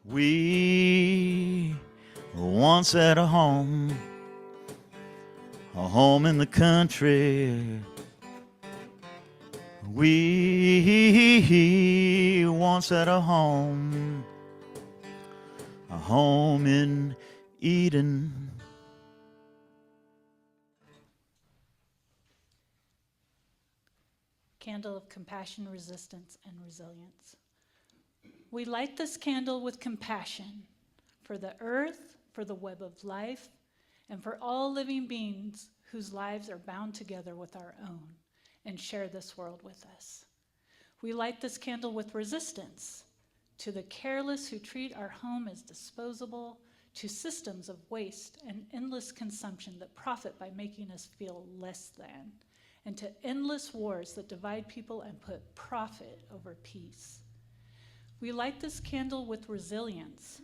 We once had a home in the country. We once had a home in Eden. Candle of compassion, resistance, and resilience. We light this candle with compassion for the earth, for the web of life, and for all living beings whose lives are bound together with our own and share this world with us. We light this candle with resistance to the careless who treat our home as disposable, to systems of waste and endless consumption that profit by making us feel less than, and to endless wars that divide people and put profit over peace. We light this candle with resilience,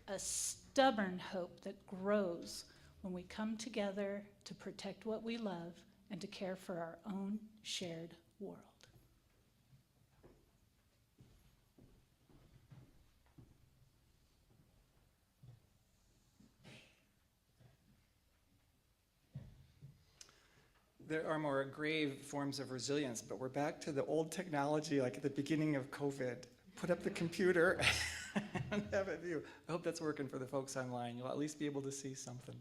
a stubborn hope that grows when we come together to protect what we love and to care for our own shared world. There are more grave forms of resilience, but we're back to the old technology, like at the beginning of COVID. Put up the computer and have it view. I hope that's working for the folks online. You'll at least be able to see something.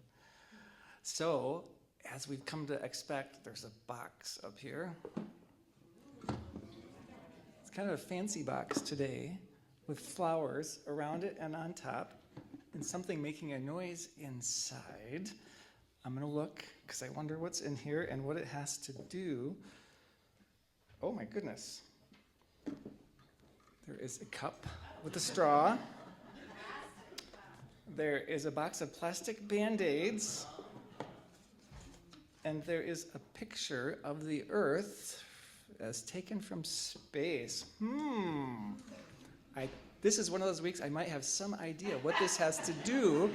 So, as we've come to expect, there's a box up here. It's kind of a fancy box today with flowers around it and on top, and something making a noise inside. I'm going to look because I wonder what's in here and what it has to do. Oh my goodness. There is a cup with a straw. There is a box of plastic Band-Aids. And there is a picture of the Earth as taken from space. This is one of those weeks I might have some idea what this has to do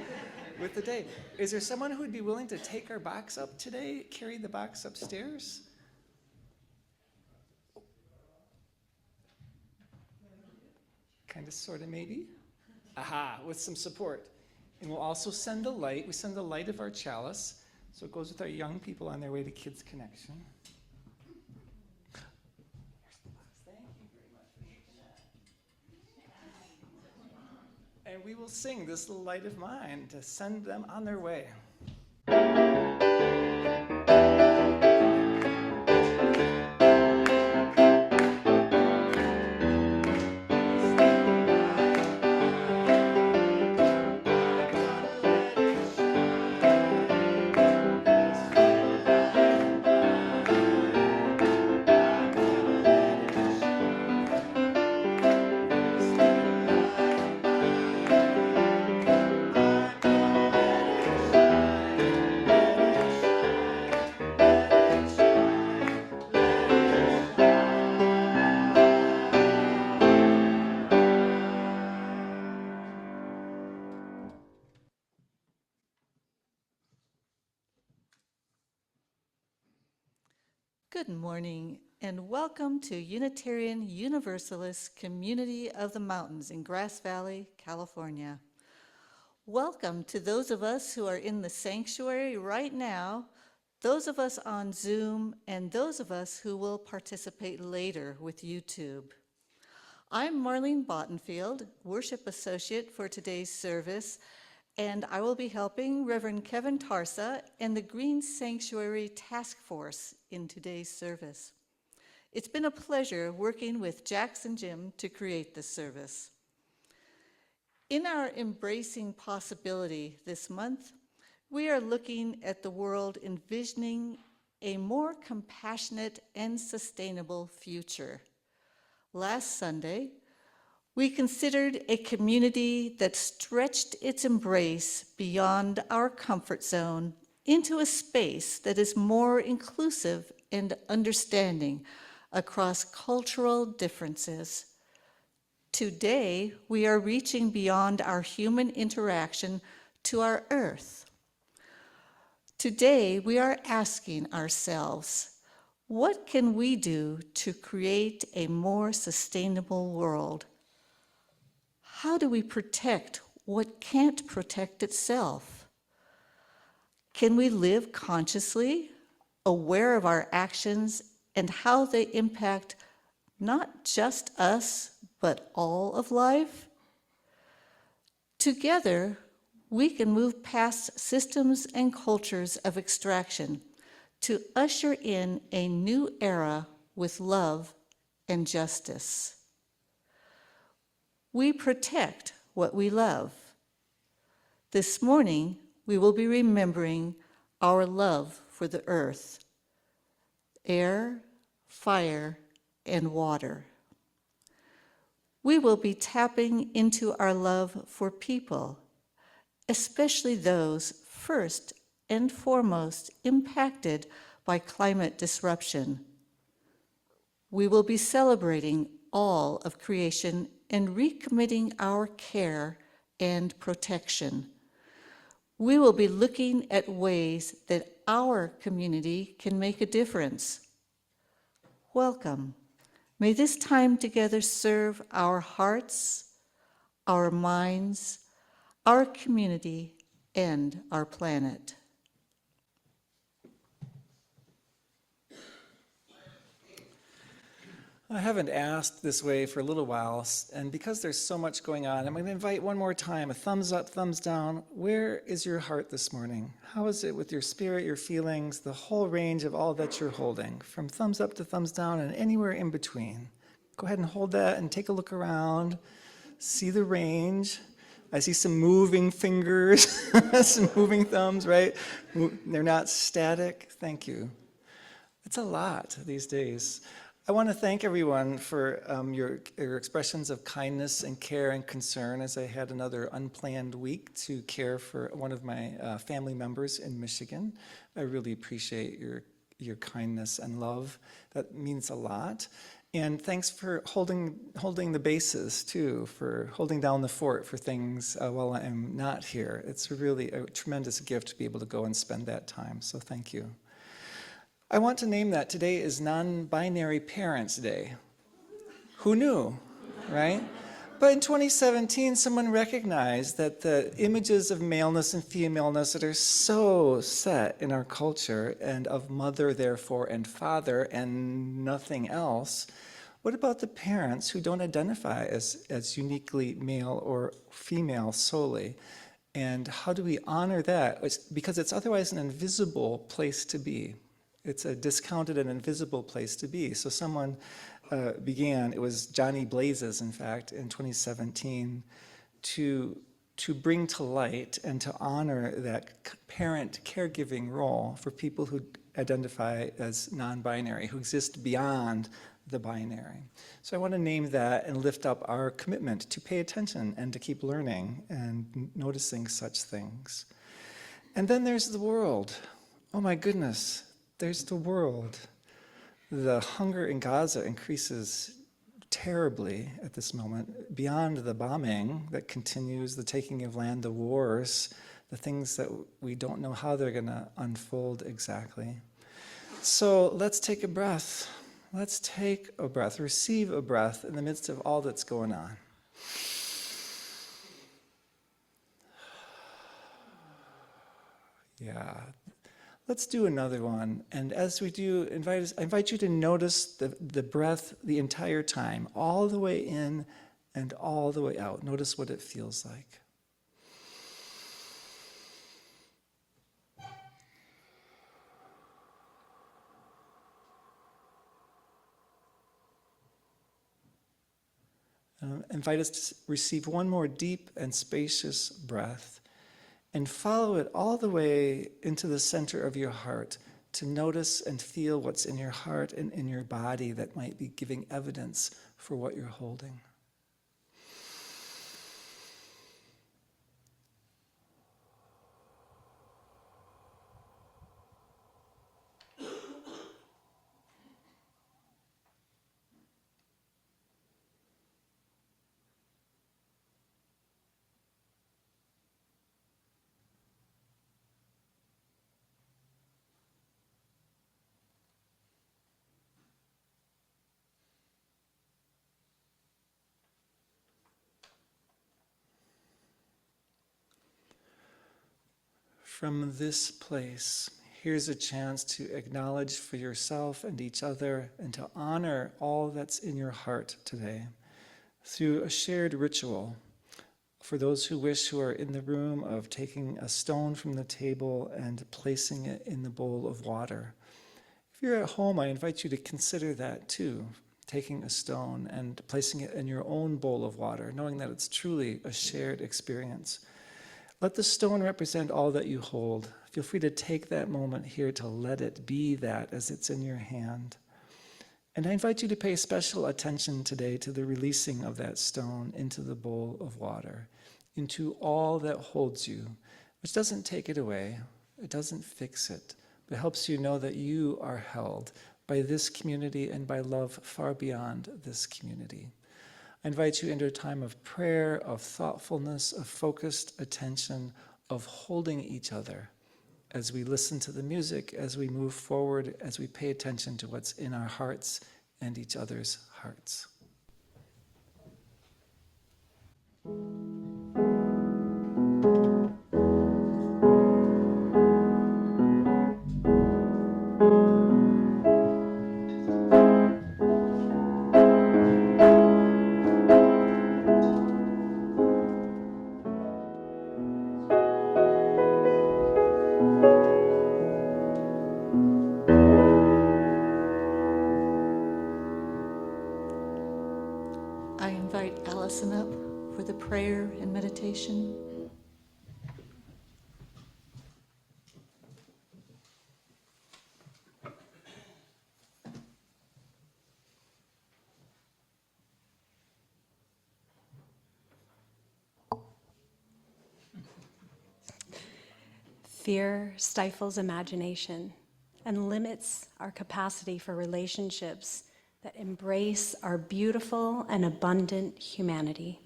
with the day. Is there someone who would be willing to take our box up today, carry the box upstairs? Kind of, sort of, maybe. Aha, with some support. And we'll also send the light. We send the light of our chalice, so it goes with our young people on their way to Kids Connection. Here's the box. Thank you very much. And we will sing this little light of mine to send them on their way. Good morning, and welcome to Unitarian Universalist Community of the Mountains in Grass Valley, California. Welcome to those of us who are in the sanctuary right now, those of us on Zoom, and those of us who will participate later with YouTube. I'm Marlene Bottenfield, Worship Associate for today's service, and I will be helping Reverend Kevin Tarsa and the Green Sanctuary Task Force in today's service. It's been a pleasure working with Jax and Jim to create this service. In our Embracing Possibility this month, we are looking at the world envisioning a more compassionate and sustainable future. Last Sunday, we considered a community that stretched its embrace beyond our comfort zone into a space that is more inclusive and understanding across cultural differences. Today, we are reaching beyond our human interaction to our earth. Today, we are asking ourselves, what can we do to create a more sustainable world? how do we protect what can't protect itself? Can we live consciously, aware of our actions and how they impact not just us, but all of life? Together, we can move past systems and cultures of extraction to usher in a new era with love and justice. We protect what we love. This morning, we will be remembering our love for the earth, air, fire, and water. We will be tapping into our love for people, especially those first and foremost impacted by climate disruption. We will be celebrating all of creation and recommitting our care and protection. We will be looking at ways that our community can make a difference. Welcome. May this time together serve our hearts, our minds, our community, and our planet. I haven't asked this way for a little while, and because there's so much going on, I'm going to invite one more time, a thumbs up, thumbs down. Where is your heart this morning? How is it with your spirit, your feelings, the whole range of all that you're holding, from thumbs up to thumbs down and anywhere in between? Go ahead and hold that and take a look around. See the range. I see some moving fingers, some moving thumbs, right? They're not static. Thank you. It's a lot these days. I want to thank everyone for your expressions of kindness and care and concern as I had another unplanned week to care for one of my family members in Michigan. I really appreciate your kindness and love. That means a lot. And thanks for holding the bases too, for holding down the fort for things while I am not here. It's really a tremendous gift to be able to go and spend that time. So thank you. I want to name that today is Non-Binary Parents Day. Who knew, right? But in 2017, someone recognized that the images of maleness and femaleness that are so set in our culture and of mother, therefore, and father and nothing else, what about the parents who don't identify as uniquely male or female solely? And how do we honor that? Because it's otherwise an invisible place to be. It's a discounted and invisible place to be. So someone began, it was Johnny Blazes, in fact, in 2017, to bring to light and to honor that parent caregiving role for people who identify as non-binary, who exist beyond the binary. So I want to name that and lift up our commitment to pay attention and to keep learning and noticing such things. And then there's the world. Oh my goodness. There's the world. The hunger in Gaza increases terribly at this moment, beyond the bombing that continues, the taking of land, the wars, the things that we don't know how they're going to unfold exactly. So let's take a breath. Let's take a breath, receive a breath in the midst of all that's going on. Yeah. Let's do another one, and as we do, I invite you to notice the breath the entire time, all the way in and all the way out. Notice what it feels like. Invite us to receive one more deep and spacious breath, and follow it all the way into the center of your heart to notice and feel what's in your heart and in your body that might be giving evidence for what you're holding. from this place, here's a chance to acknowledge for yourself and each other and to honor all that's in your heart today through a shared ritual. For those who wish, who are in the room, of taking a stone from the table and placing it in the bowl of water. If you're at home, I invite you to consider that too, taking a stone and placing it in your own bowl of water, knowing that it's truly a shared experience. Let the stone represent all that you hold. Feel free to take that moment here to let it be that as it's in your hand. And I invite you to pay special attention today to the releasing of that stone into the bowl of water, into all that holds you, which doesn't take it away, it doesn't fix it, but helps you know that you are held by this community and by love far beyond this community. I invite you into a time of prayer, of thoughtfulness, of focused attention, of holding each other as we listen to the music, as we move forward, as we pay attention to what's in our hearts and each other's hearts. I invite Allison up for the prayer and meditation. Fear stifles imagination and limits our capacity for relationships that embrace our beautiful and abundant humanity.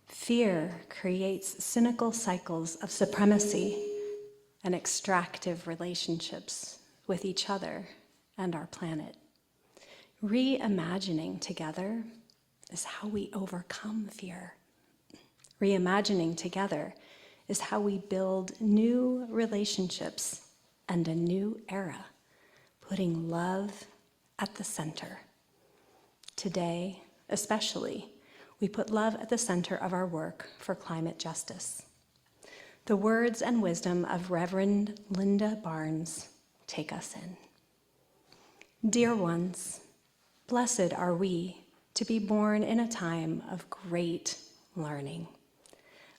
Fear creates cynical cycles of supremacy and extractive relationships with each other and our planet. Reimagining together is how we overcome fear. Reimagining together is how we build new relationships and a new era, putting love at the center. Today, especially, we put love at the center of our work for climate justice. The words and wisdom of Reverend Linda Barnes take us in. Dear ones, blessed are we to be born in a time of great learning.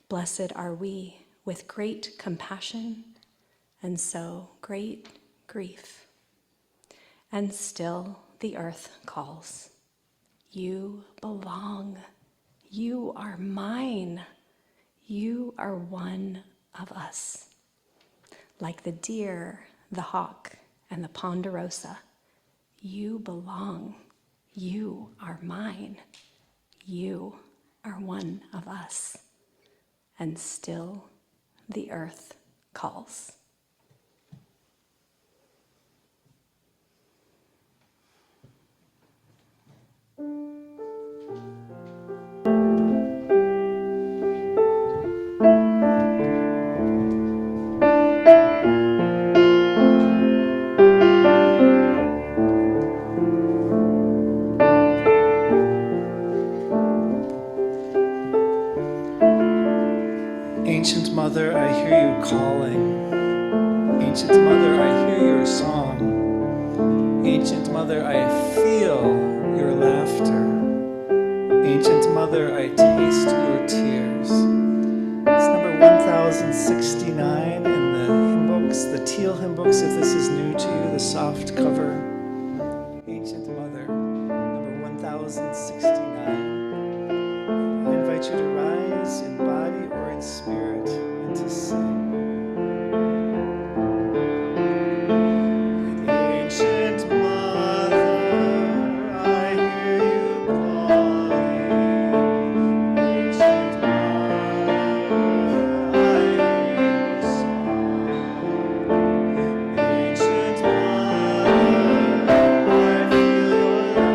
Blessed are we with great compassion and so great grief. And still the earth calls. You belong. You are mine. You are one of us. Like the deer, the hawk, and the ponderosa, you belong. You are mine. You are one of us. And still the earth calls. Ancient Mother, I hear you calling. Ancient Mother, I hear your song. Ancient Mother, I feel your laughter. Ancient Mother, I taste your tears. It's number 1069 in the hymn books, the teal hymn books, if this is new to you, the soft cover. Ancient Mother, number 1069. I invite you to rise in body or in spirit and to sing. Ancient Mother, I hear you calling. Ancient Mother, I hear your song. Ancient Mother, I feel your laughter. Ancient Mother, I taste your tears.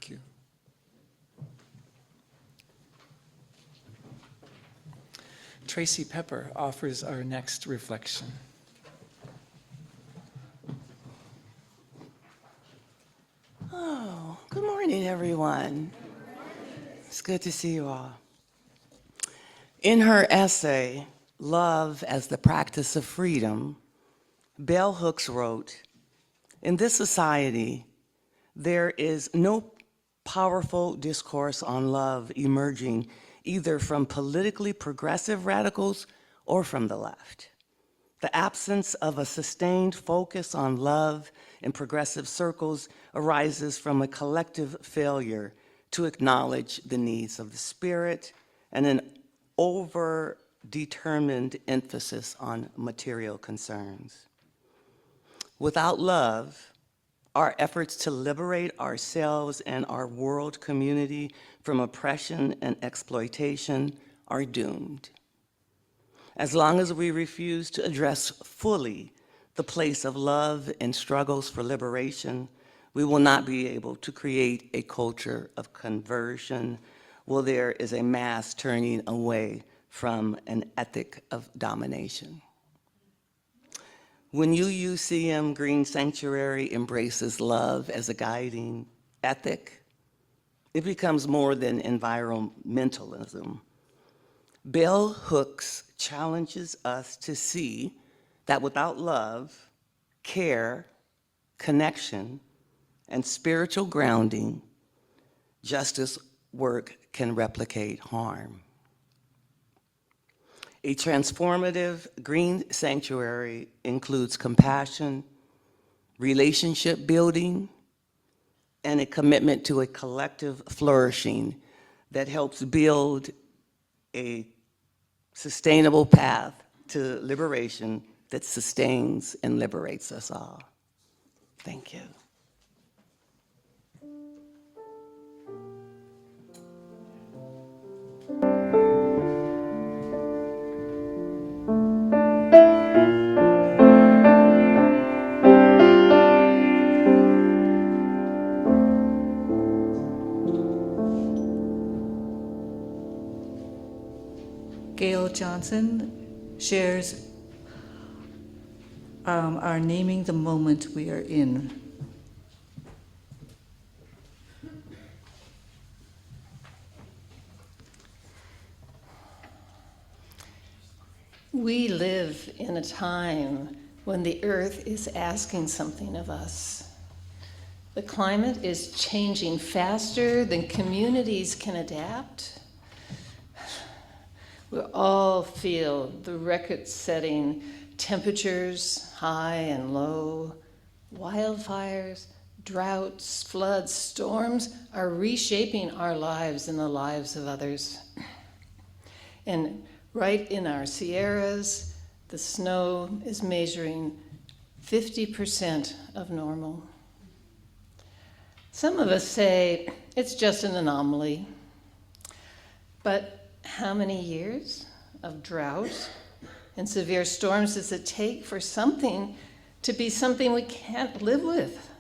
Thank you. Tracy Pepper offers our next reflection. Oh, good morning, everyone. It's good to see you all. In her essay, Love as the Practice of Freedom, Bell Hooks wrote, "In this society, there is no powerful discourse on love emerging either from politically progressive radicals or from the left. The absence of a sustained focus on love in progressive circles arises from a collective failure to acknowledge the needs of the spirit and an over-determined emphasis on material concerns. Without love, our efforts to liberate ourselves and our world community from oppression and exploitation are doomed. As long as we refuse to address fully the place of love in struggles for liberation, we will not be able to create a culture of conversion where there is a mass turning away from an ethic of domination. When UUCM Green Sanctuary embraces love as a guiding ethic, it becomes more than environmentalism. Bell Hooks challenges us to see that without love, care, connection, and spiritual grounding, justice work can replicate harm. A transformative green sanctuary includes compassion, relationship building, and a commitment to a collective flourishing that helps build a sustainable path to liberation that sustains and liberates us all. Thank you. Gail Johnson shares our naming the moment we are in. We live in a time when the earth is asking something of us. The climate is changing faster than communities can adapt. We all feel the record-setting temperatures, high and low, wildfires, droughts, floods, storms are reshaping our lives and the lives of others. And right in our Sierras, the snow is measuring 50% of normal. Some of us say it's just an anomaly, but how many years of drought and severe storms does it take for something to be something we can't live with?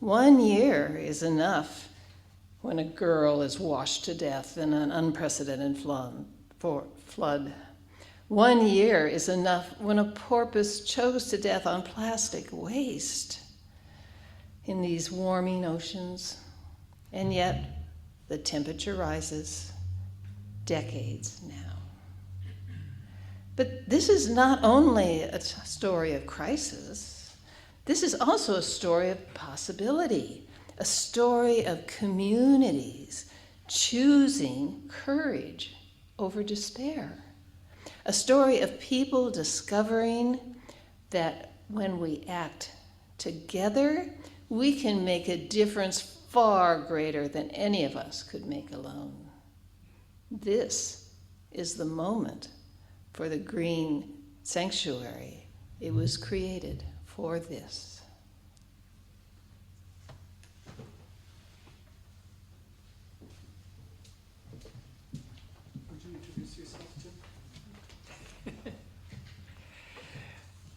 1 year is enough when a girl is washed to death in an unprecedented flood. 1 year is enough when a porpoise chokes to death on plastic waste in these warming oceans. And yet, the temperature rises. Decades now. But this is not only a story of crisis, this is also a story of possibility, a story of communities choosing courage over despair, a story of people discovering that when we act together, we can make a difference far greater than any of us could make alone. This is the moment for the Green Sanctuary. It was created for this. Would you introduce yourself, Jim?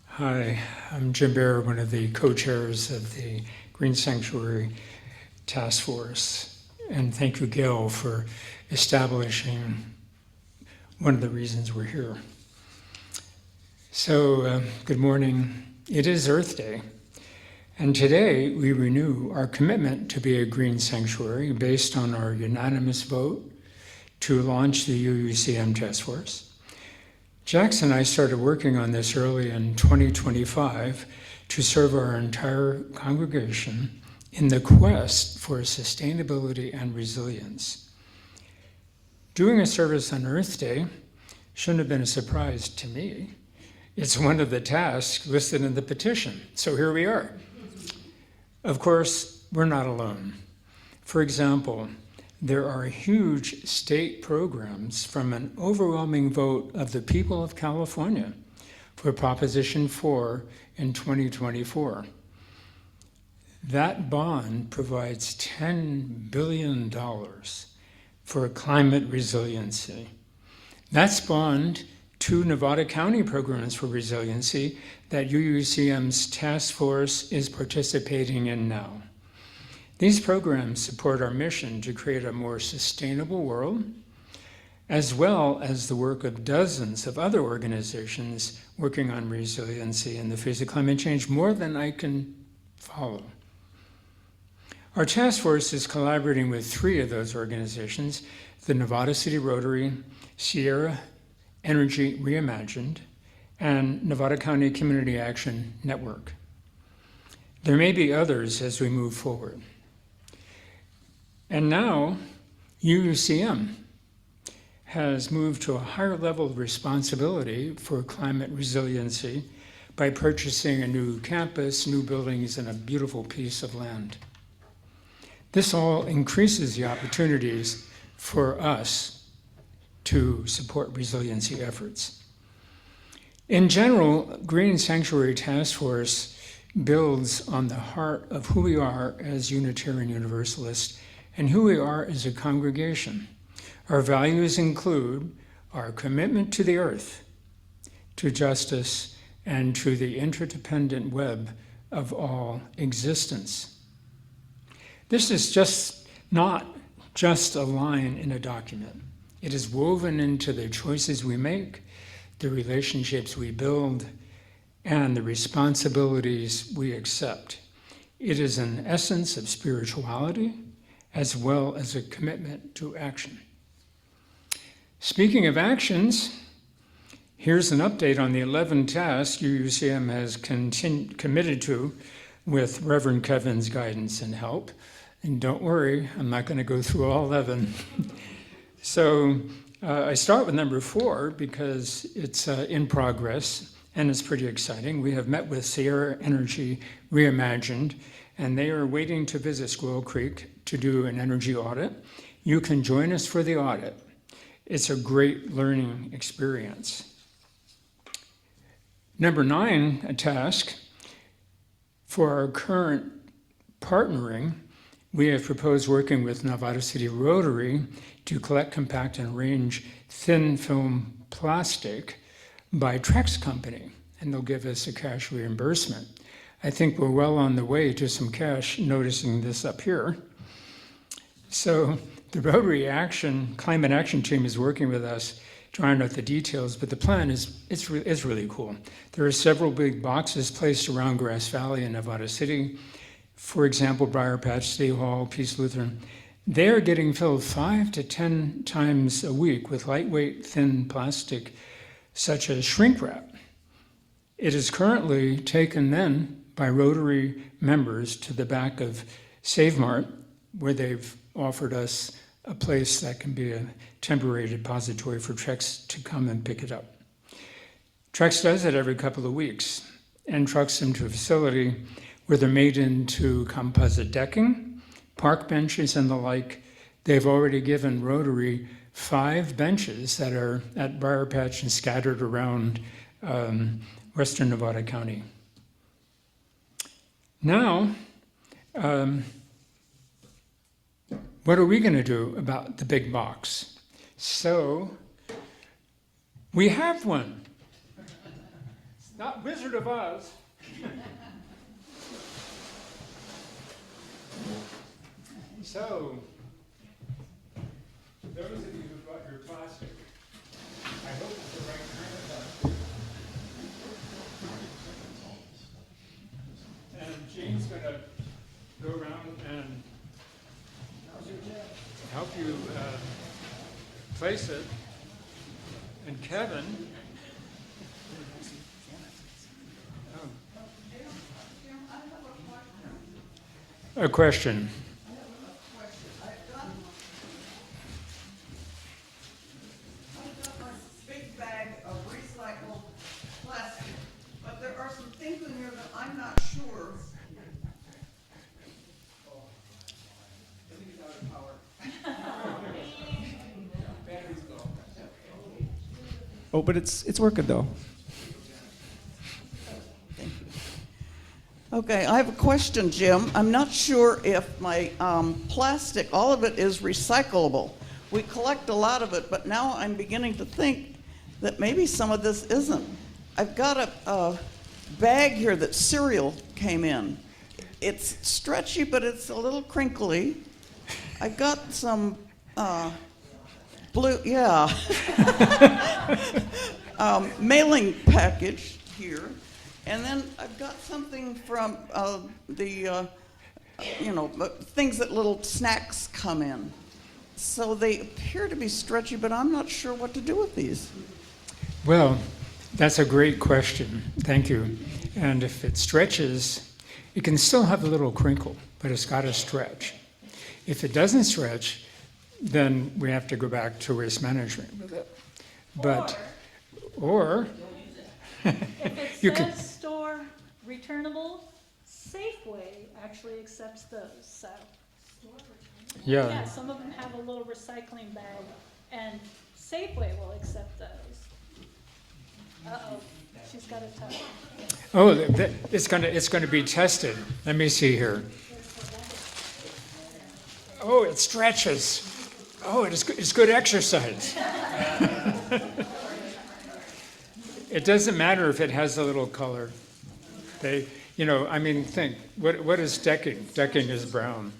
Hi, I'm Jim Bair, one of the co-chairs of the Green Sanctuary task force. And thank you, Gail, for establishing one of the reasons we're here. So, good morning. It is Earth Day. And today we renew our commitment to be a green sanctuary based on our unanimous vote to launch the UUCM task force. Jackson and I started working on this early in 2025 to serve our entire congregation in the quest for sustainability and resilience. Doing a service on Earth Day shouldn't have been a surprise to me. It's one of the tasks listed in the petition, so here we are. Of course, we're not alone. For example, there are huge state programs from an overwhelming vote of the people of California for Proposition 4 in 2024. That bond provides $10 billion for climate resiliency. That spawned 2 Nevada County programs for resiliency that UUCM's task force is participating in now. These programs support our mission to create a more sustainable world, as well as the work of dozens of other organizations working on resiliency in the face of climate change, more than I can follow. Our task force is collaborating with 3 of those organizations, the Nevada City Rotary, Sierra Energy Reimagined, and Nevada County Community Action Network. There may be others as we move forward. And now, UUCM has moved to a higher level of responsibility for climate resiliency by purchasing a new campus, new buildings, and a beautiful piece of land. This all increases the opportunities for us to support resiliency efforts. In general, Green Sanctuary Task Force builds on the heart of who we are as Unitarian Universalists and who we are as a congregation. Our values include our commitment to the earth, to justice, and to the interdependent web of all existence. This is not just a line in a document. It is woven into the choices we make, the relationships we build, and the responsibilities we accept. It is an essence of spirituality, as well as a commitment to action. Speaking of actions, here's an update on the 11 tasks UUCM has committed to with Reverend Kevin's guidance and help. And don't worry, I'm not going to go through all 11. So I start with number 4 because it's in progress and it's pretty exciting. We have met with Sierra Energy Reimagined, and they are waiting to visit Squirrel Creek to do an energy audit. You can join us for the audit. It's a great learning experience. Number 9, a task. For our current partnering, we have proposed working with Nevada City Rotary to collect, compact, and arrange thin film plastic by Trex Company, and they'll give us a cash reimbursement. I think we're well on the way to some cash, noticing this up here. So the Rotary Climate Action Team is working with us, trying out the details, but the plan is really cool. There are several big boxes placed around Grass Valley and Nevada City. For example, Briar Patch, City Hall, Peace Lutheran. They're getting filled 5 to 10 times a week with lightweight, thin plastic, such as shrink wrap. It is currently taken then by Rotary members to the back of Save Mart, where they've offered us a place that can be a temporary depository for Trex to come and pick it up. Trex does it every couple of weeks and trucks them to a facility where they're made into composite decking, park benches, and the like. They've already given Rotary 5 benches that are at Briar Patch and scattered around Western Nevada County. Now, what are we going to do about the big box? So, we have one. It's not Wizard of Oz. So, those of you who bought your plastic, I hope it's the right kind of plastic. And Jane's going to go around and help you place it. And Kevin, a question. Big bag of recycled plastic, but there are some things in here that I'm not sure. Oh, but it's working though. Okay, I have a question, Jim. I'm not sure if my plastic, all of it is recyclable. We collect a lot of it, but now I'm beginning to think that maybe some of this isn't. I've got a bag here that cereal came in. It's stretchy, but it's a little crinkly. I got some blue, mailing package here. And then I've got something from things that little snacks come in. So they appear to be stretchy, but I'm not sure what to do with these. Well, that's a great question. Thank you. And if it stretches, it can still have a little crinkle, but it's got to stretch. If it doesn't stretch, then we have to go back to waste management with it. But, or If it says store returnable, Safeway actually accepts those, so. Yeah, some of them have a little recycling bag, and Safeway will accept those. Uh-oh, she's got a touch. Oh, it's going to be tested. Let me see here. Oh, it stretches. Oh, it's good exercise. It doesn't matter if it has a little color. Think, what is decking? Decking is brown,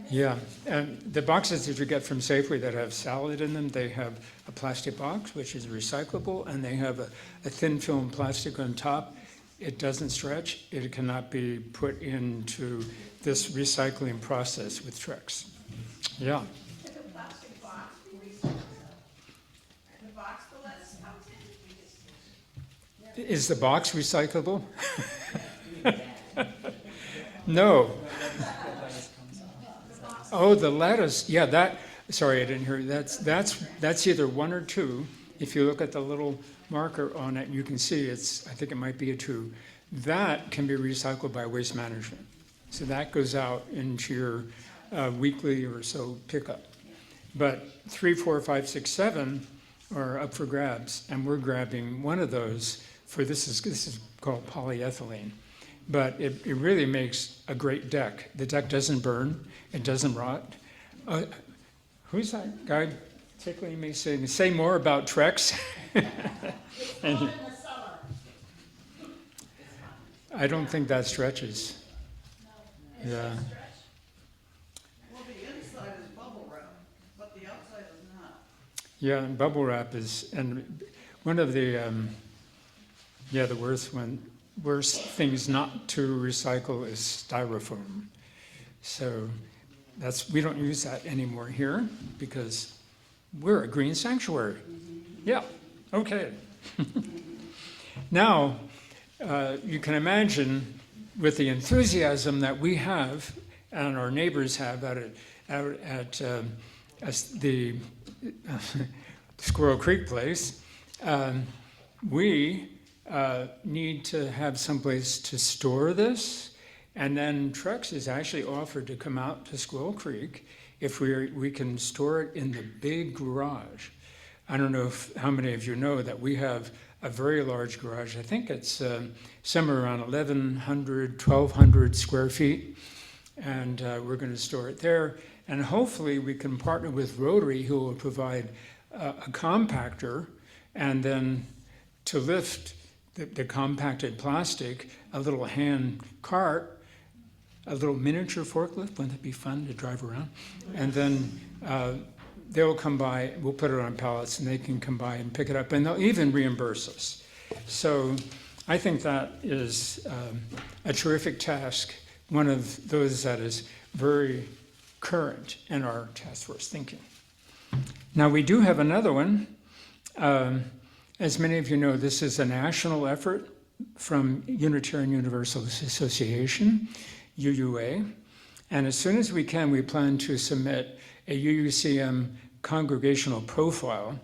Yeah, and the boxes that you get from Safeway that have salad in them, they have a plastic box, which is recyclable, and they have a thin film plastic on top. It doesn't stretch. It cannot be put into this recycling process with trucks. Yeah. Is the box recyclable? No. Oh, the lettuce. Yeah, sorry, I didn't hear you. That's either one or two. If you look at the little marker on it, you can see I think it might be a 2. That can be recycled by waste management. So that goes out into your weekly or so pickup. But 3, 4, 5, 6, 7 are up for grabs, and we're grabbing one of those. This is called polyethylene, but it really makes a great deck. The deck doesn't burn, it doesn't rot. Who's that guy tickling me saying, say more about Trex? And I don't think that stretches. Yeah. Well, the inside is bubble wrap, but the outside is not. Yeah, and bubble wrap and one of the worst things not to recycle is styrofoam. So we don't use that anymore here because we're a green sanctuary. Yeah, okay. Now, you can imagine with the enthusiasm that we have and our neighbors have out at the Squirrel Creek place, we need to have someplace to store this, and then Trex is actually offered to come out to Squirrel Creek if we can store it in the big garage. I don't know how many of you know that we have a very large garage. I think it's somewhere around 1,100, 1,200 square feet, and we're going to store it there. And hopefully we can partner with Rotary, who will provide a compactor, and then to lift the compacted plastic, a little hand cart a little miniature forklift. Wouldn't that be fun to drive around? And then they'll come by, we'll put it on pallets, and they can come by and pick it up, and they'll even reimburse us. So I think that is a terrific task, one of those that is very current in our task force thinking. Now we do have another one. As many of you know, this is a national effort from Unitarian Universalist Association, UUA. And as soon as we can, we plan to submit a UUCM congregational profile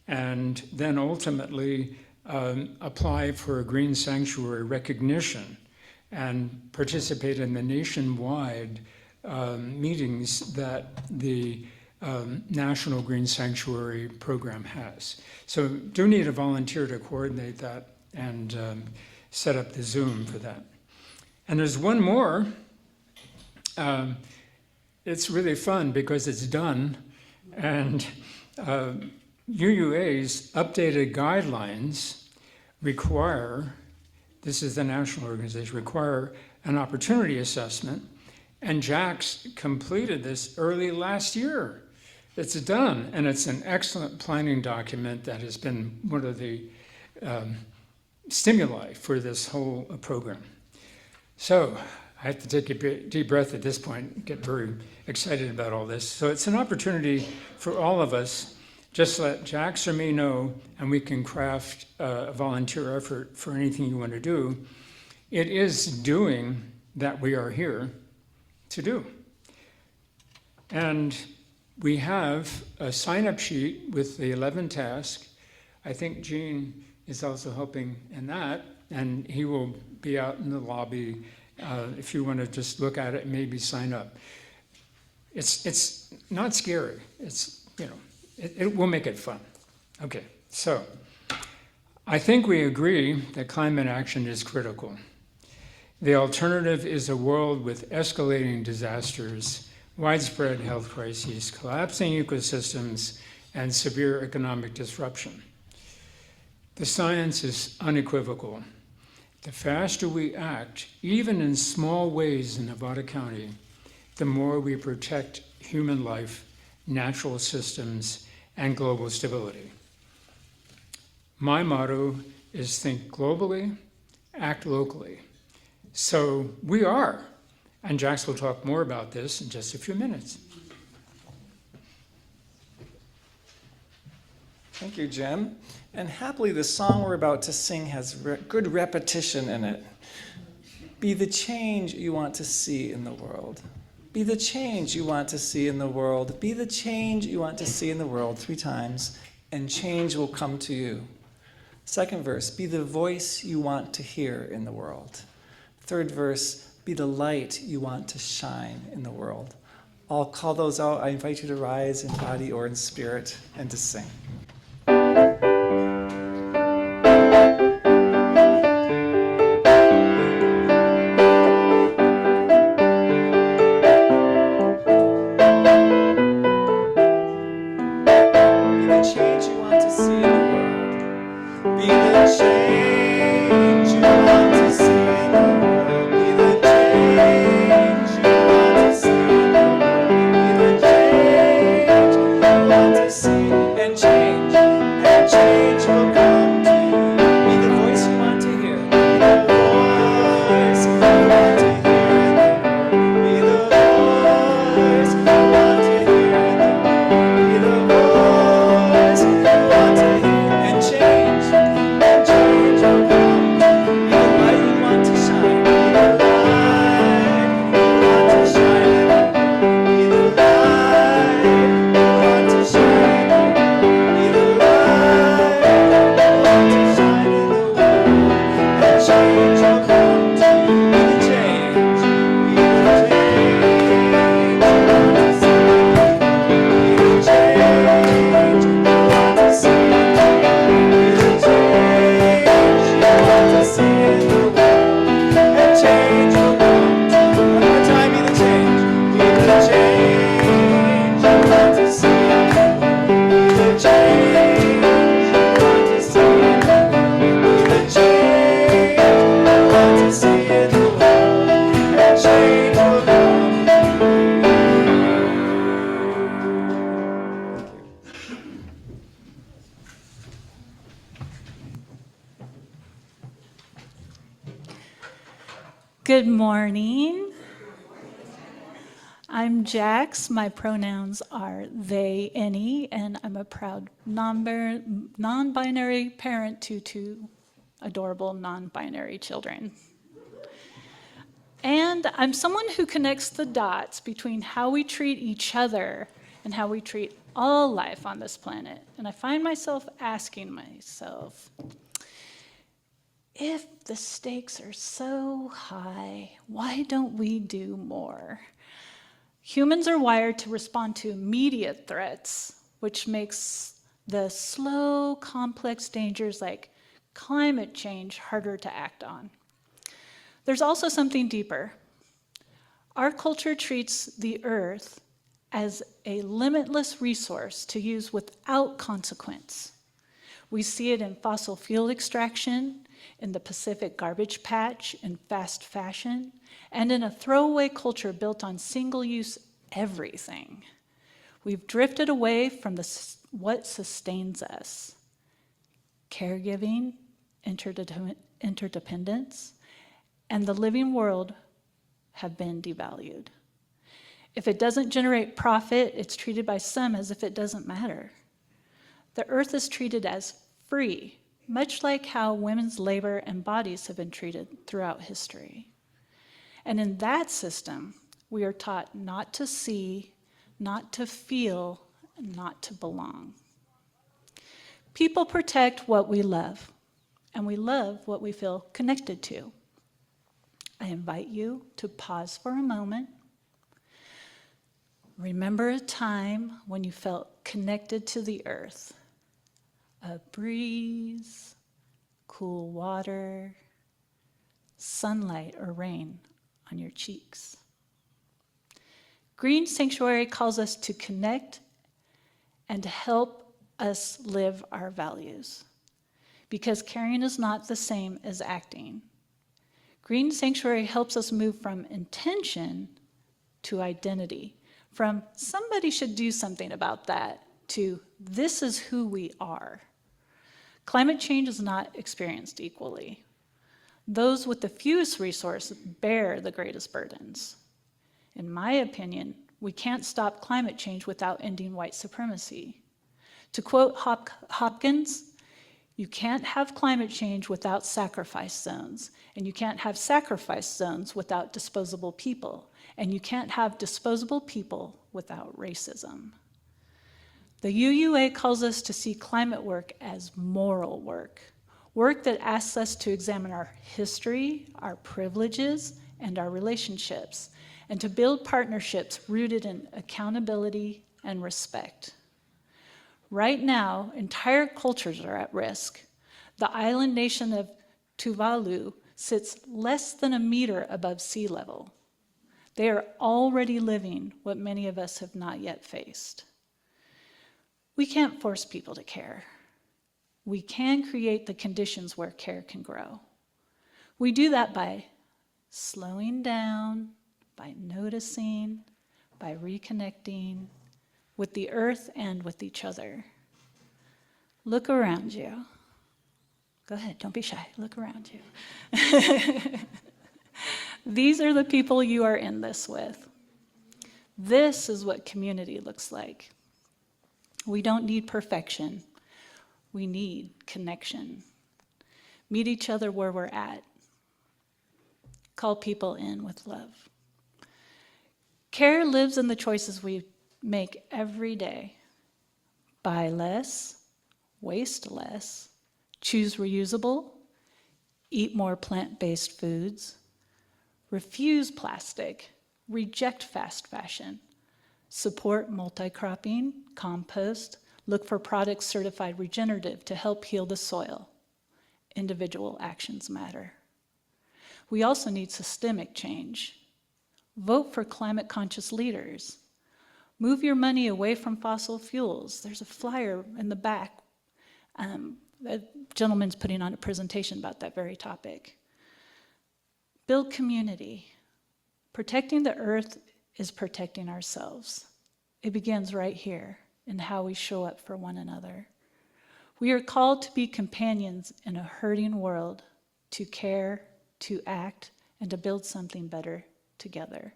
and then ultimately apply for a green sanctuary recognition and participate in the nationwide meetings that the National Green Sanctuary Program has. So do need a volunteer to coordinate that and set up the Zoom for that. And there's one more. It's really fun because it's done, and UUA's updated guidelines require, this is the national organization, require an opportunity assessment, and Jack's completed this early last year. It's done, and it's an excellent planning document that has been one of the stimuli for this whole program. So I have to take a deep breath at this point, get very excited about all this. So it's an opportunity for all of us. Just let Jax or me know, and we can craft a volunteer effort for anything you want to do. It is doing that we are here to do. And we have a sign-up sheet with the 11 tasks. I think Gene is also helping in that, and he will be out in the lobby if you want to just look at it and maybe sign up. It's not scary. It's, you know, it will make it fun. Okay, so I think we agree that climate action is critical. The alternative is a world with escalating disasters, widespread health crises, collapsing ecosystems, and severe economic disruption. The science is unequivocal. The faster we act, even in small ways in Nevada County, the more we protect human life, natural systems, and global stability. My motto is think globally, act locally. So we are, and Jax will talk more about this in just a few minutes. Thank you, Jim. And happily, the song we're about to sing has good repetition in it. Be the change you want to see in the world. Be the change you want to see in the world. Be the change you want to see in the world 3 times, and change will come to you. Second verse, be the voice you want to hear in the world. Third verse, be the light you want to shine in the world. I'll call those out. I invite you to rise in body or in spirit and to sing. And change. Good morning. I'm Jax. My pronouns are they, any, and I'm a proud non-binary parent to two adorable non-binary children. And I'm someone who connects the dots between how we treat each other and how we treat all life on this planet. And I find myself asking myself, if the stakes are so high, why don't we do more? Humans are wired to respond to immediate threats, which makes the slow, complex dangers like climate change harder to act on. There's also something deeper. Our culture treats the earth as a limitless resource to use without consequence. We see it in fossil fuel extraction, in the Pacific garbage patch, in fast fashion, and in a throwaway culture built on single-use everything. We've drifted away from what sustains us: caregiving, interdependence, and the living world have been devalued. If it doesn't generate profit, it's treated by some as if it doesn't matter. The earth is treated as free, much like how women's labor and bodies have been treated throughout history. And in that system, we are taught not to see, not to feel, and not to belong. People protect what we love, and we love what we feel connected to. I invite you to pause for a moment. Remember a time when you felt connected to the earth. A breeze, cool water, sunlight or rain on your cheeks. Green Sanctuary calls us to connect and to help us live our values, because caring is not the same as acting. Green Sanctuary helps us move from intention to identity, from somebody should do something about that to this is who we are. Climate change is not experienced equally. Those with the fewest resources bear the greatest burdens. In my opinion, we can't stop climate change without ending white supremacy. To quote Hopkins, you can't have climate change without sacrifice zones, and you can't have sacrifice zones without disposable people, and you can't have disposable people without racism. The UUA calls us to see climate work as moral work, work that asks us to examine our history, our privileges, and our relationships, and to build partnerships rooted in accountability and respect. Right now, entire cultures are at risk. The island nation of Tuvalu sits less than a meter above sea level. They are already living what many of us have not yet faced. We can't force people to care. We can create the conditions where care can grow. We do that by slowing down, by noticing, by reconnecting with the earth and with each other. Look around you. Go ahead, don't be shy. Look around you. These are the people you are in this with. This is what community looks like. We don't need perfection. We need connection. Meet each other where we're at. Call people in with love. Care lives in the choices we make every day. Buy less, waste less, choose reusable, eat more plant-based foods, refuse plastic, reject fast fashion, support multi-cropping, compost, look for products certified regenerative to help heal the soil. Individual actions matter. We also need systemic change. Vote for climate-conscious leaders. Move your money away from fossil fuels. There's a flyer in the back. A gentleman's putting on a presentation about that very topic. Build community. Protecting the earth is protecting ourselves. It begins right here in how we show up for one another. We are called to be companions in a hurting world, to care, to act, and to build something better together.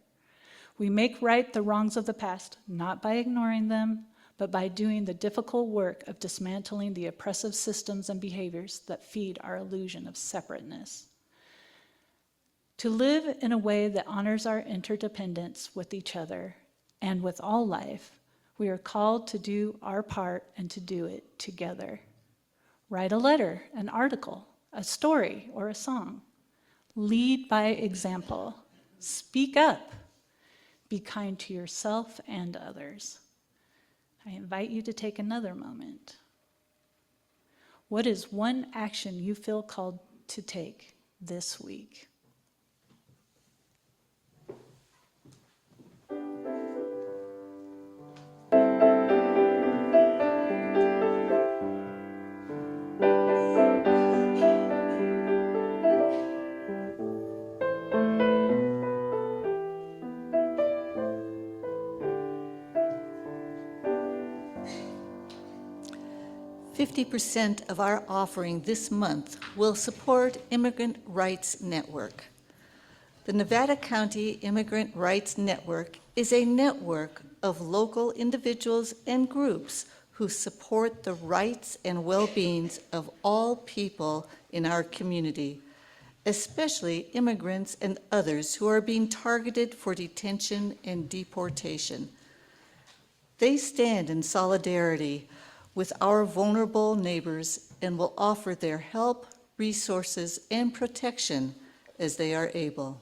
We make right the wrongs of the past, not by ignoring them, but by doing the difficult work of dismantling the oppressive systems and behaviors that feed our illusion of separateness. To live in a way that honors our interdependence with each other and with all life, we are called to do our part and to do it together. Write a letter, an article, a story, or a song. Lead by example. Speak up. Be kind to yourself and others. I invite you to take another moment. What is one action you feel called to take this week? 50% of our offering this month will support Immigrant Rights Network. The Nevada County Immigrant Rights Network is a network of local individuals and groups who support the rights and well-beings of all people in our community, especially immigrants and others who are being targeted for detention and deportation. They stand in solidarity with our vulnerable neighbors and will offer their help, resources, and protection as they are able.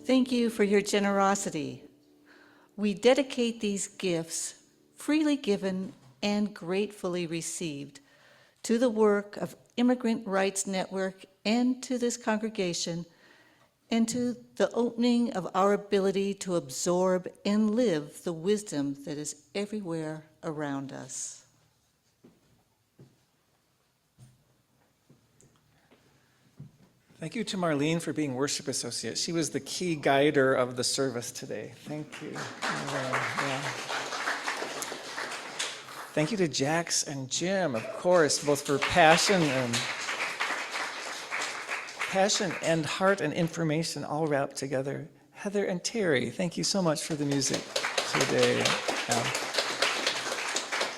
Thank you for your generosity. We dedicate these gifts, freely given and gratefully received, to the work of Immigrant Rights Network and to this congregation, and to the opening of our ability to absorb and live the wisdom that is everywhere around us. Thank you to Marlene for being worship associate. She was the key guider of the service today. Thank you. Yeah. Thank you to Jax and Jim, of course, both for passion and heart and information all wrapped together. Heather and Terry, thank you so much for the music today.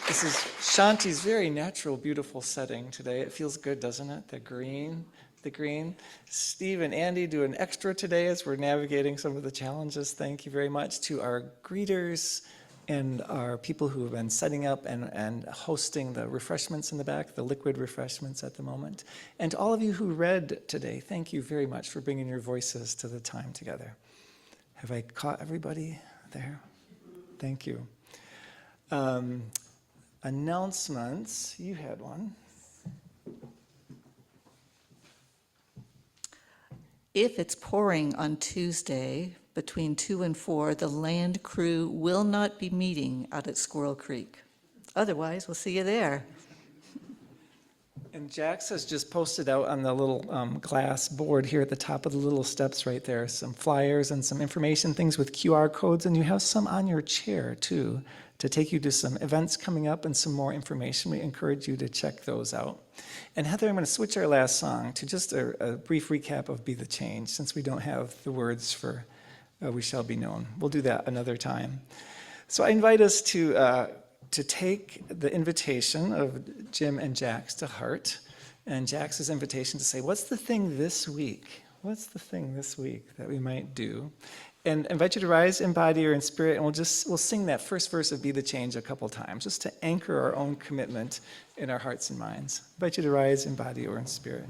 This is Shanti's very natural, beautiful setting today. It feels good, doesn't it? The green. Steve and Andy do an extra today as we're navigating some of the challenges. Thank you very much to our greeters and our people who have been setting up and hosting the refreshments in the back, the liquid refreshments at the moment. And to all of you who read today, thank you very much for bringing your voices to the time together. Have I caught everybody there? Thank you. announcements. You had one. If it's pouring on Tuesday between 2 and 4, the land crew will not be meeting out at Squirrel Creek. Otherwise, we'll see you there. And Jax has just posted out on the little glass board here at the top of the little steps right there, some flyers and some information, things with QR codes, and you have some on your chair too, to take you to some events coming up and some more information. We encourage you to check those out. And Heather, I'm going to switch our last song to just a brief recap of Be the Change, since we don't have the words for We Shall Be Known. We'll do that another time. So I invite us to take the invitation of Jim and Jax to heart, and Jax's invitation to say, what's the thing this week? What's the thing this week that we might do? And invite you to rise in body or in spirit, and we'll sing that first verse of Be the Change a couple times, just to anchor our own commitment in our hearts and minds. Invite you to rise in body or in spirit.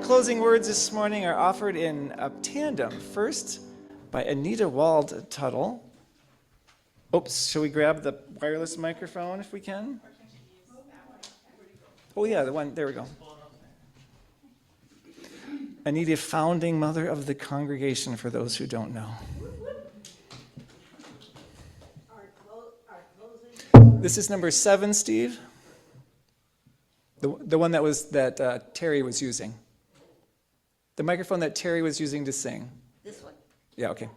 Closing words this morning are offered in a tandem. First, by Anita Wald-Tuttle. Oops, shall we grab the wireless microphone if we can? Oh yeah, the one, there we go. Anita, founding mother of the congregation, for those who don't know. This is number 7, Steve. The one that Terry was using. The microphone that Terry was using to sing. This one? Yeah, okay.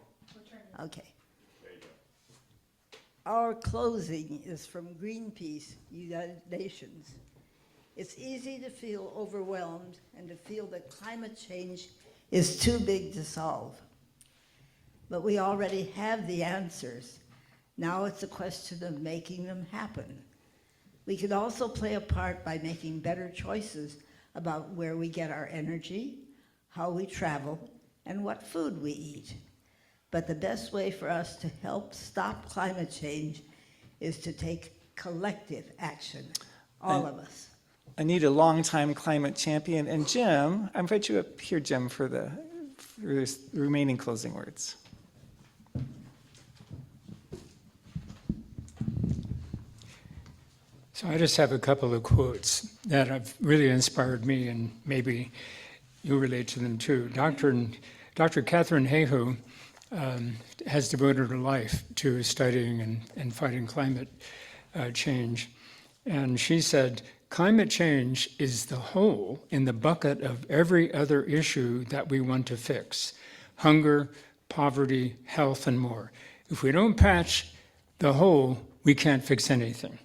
Okay. Our closing is from Greenpeace, United Nations. It's easy to feel overwhelmed and to feel that climate change is too big to solve. But we already have the answers. Now it's a question of making them happen. We can also play a part by making better choices about where we get our energy, how we travel, and what food we eat. But the best way for us to help stop climate change is to take collective action, all of us. I need a longtime climate champion. And Jim, I invite you up here, Jim, for the remaining closing words. So I just have a couple of quotes that have really inspired me, and maybe you relate to them too. Dr. Catherine Hayhoe has devoted her life to studying and fighting climate change. And she said, climate change is the hole in the bucket of every other issue that we want to fix. Hunger, poverty, health, and more. If we don't patch the hole, we can't fix anything.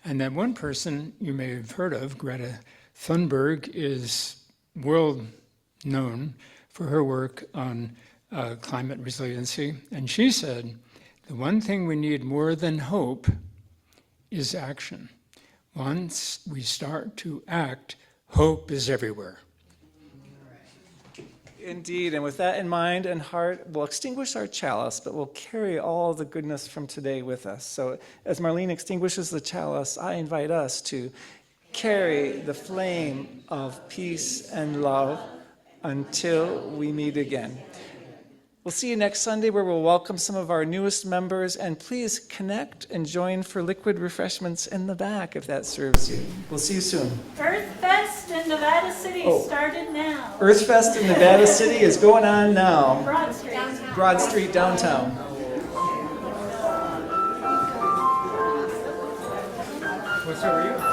And that one person you may have heard of, Greta Thunberg, is world known for her work on climate resiliency. And she said, the one thing we need more than hope is action. Once we start to act, hope is everywhere. Indeed, and with that in mind and heart, we'll extinguish our chalice, but we'll carry all the goodness from today with us. So as Marlene extinguishes the chalice, I invite us to carry the flame of peace and love until we meet again. We'll see you next Sunday, where we'll welcome some of our newest members, and please connect and join for liquid refreshments in the back if that serves you. We'll see you soon. Earth Fest in Nevada City started now. Earth Fest in Nevada City is going on now. Broad Street. Broad Street downtown. What's over you?